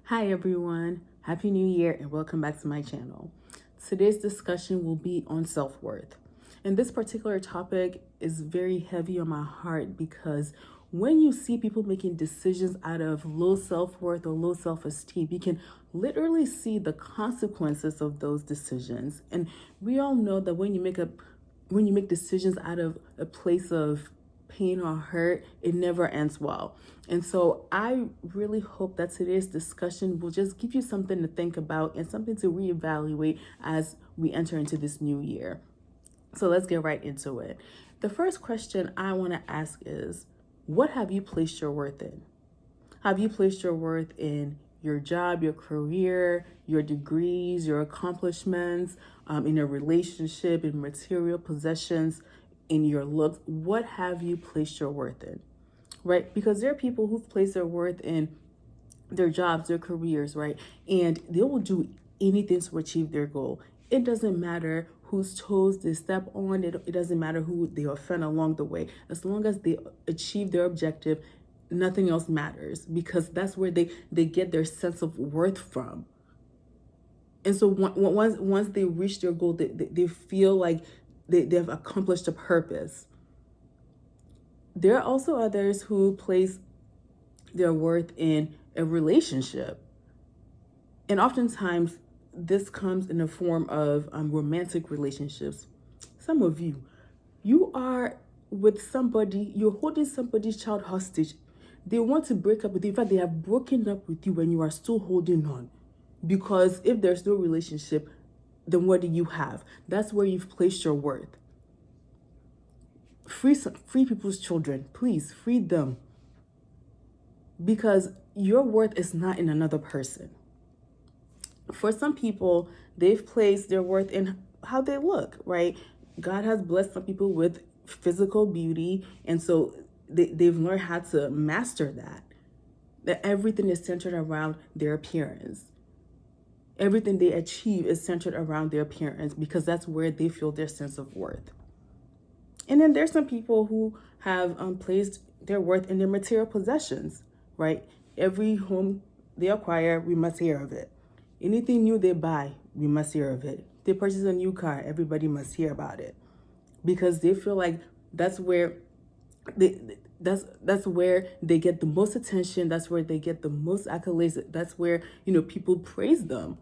Hi everyone, Happy New Year and welcome back to my channel. Today's discussion will be on self-worth. And this particular topic is very heavy on my heart because when you see people making decisions out of low self-worth or low self-esteem, you can literally see the consequences of those decisions. And we all know that when you make decisions out of a place of pain or hurt, it never ends well. And so I really hope that today's discussion will just give you something to think about and something to reevaluate as we enter into this new year. So let's get right into it. The first question I want to ask is, what have you placed your worth in? Have you placed your worth in your job, your career, your degrees, your accomplishments, in a relationship, in material possessions, in your looks? What have you placed your worth in? Right? Because there are people who've placed their worth in their jobs, their careers, right? And they will do anything to achieve their goal. It doesn't matter whose toes they step on. It doesn't matter who they offend along the way. As long as they achieve their objective, nothing else matters, because that's where they get their sense of worth from. And so once they reach their goal, they feel like they've accomplished a purpose. There are also others who place their worth in a relationship. And oftentimes this comes in the form of romantic relationships. Some of you are with somebody, you're holding somebody's child hostage. They want to break up with you. In fact, they have broken up with you when you are still holding on. Because if there's no relationship, then what do you have? That's where you've placed your worth. Free people's children. Please free them. Because your worth is not in another person. For some people, they've placed their worth in how they look, right? God has blessed some people with physical beauty, and so they've learned how to master that. That everything is centered around their appearance. Everything they achieve is centered around their appearance because that's where they feel their sense of worth. And then there's some people who have placed their worth in their material possessions, right? Every home they acquire, we must hear of it. Anything new they buy, we must hear of it. They purchase a new car, everybody must hear about it, because they feel like that's where that's where they get the most attention. That's where they get the most accolades. That's where people praise them.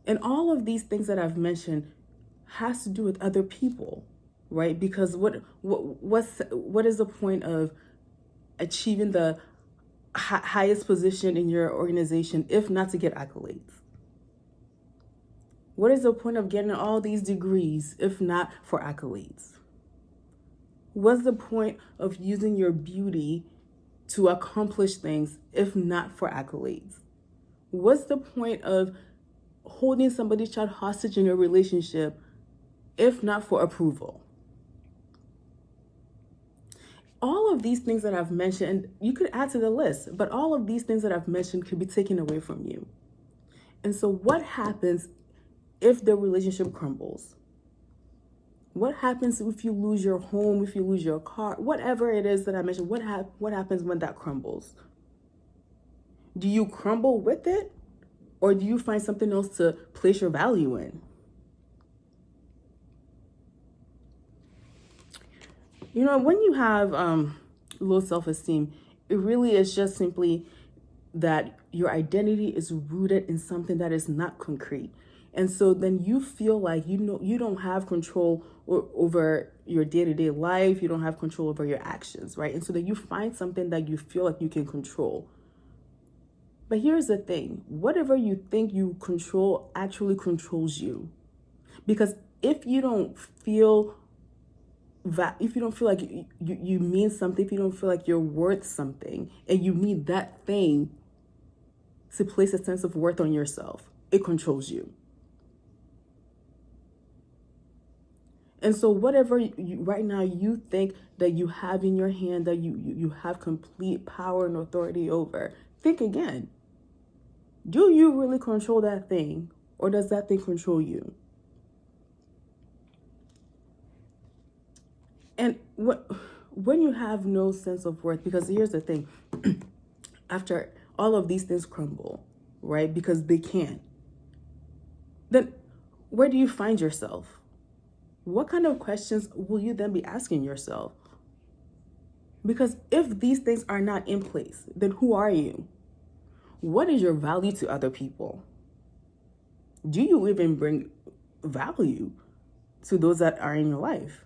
And all of these things that I've mentioned has to do with other people, right? Because what is the point of achieving the highest position in your organization if not to get accolades? What is the point of getting all these degrees if not for accolades? What's the point of using your beauty to accomplish things if not for accolades? What's the point of holding somebody's child hostage in a relationship if not for approval? All of these things that I've mentioned, you could add to the list, but all of these things that I've mentioned could be taken away from you. And so what happens if the relationship crumbles? What happens if you lose your home, if you lose your car, whatever it is that I mentioned, what happens when that crumbles? Do you crumble with it, or do you find something else to place your value in? When you have low self-esteem, it really is just simply that your identity is rooted in something that is not concrete. And so then you feel like you don't have control over your day-to-day life. You don't have control over your actions, right? And so then you find something that you feel like you can control. But here's the thing. Whatever you think you control actually controls you. Because if you don't feel like you mean something, if you don't feel like you're worth something, and you need that thing to place a sense of worth on yourself, it controls you. And so whatever right now you think that you have in your hand, that you have complete power and authority over, think again. Do you really control that thing, or does that thing control you? And when you have no sense of worth, because here's the thing, after all of these things crumble, right? Because they can. Then where do you find yourself? What kind of questions will you then be asking yourself? Because if these things are not in place, then who are you? What is your value to other people? Do you even bring value to those that are in your life?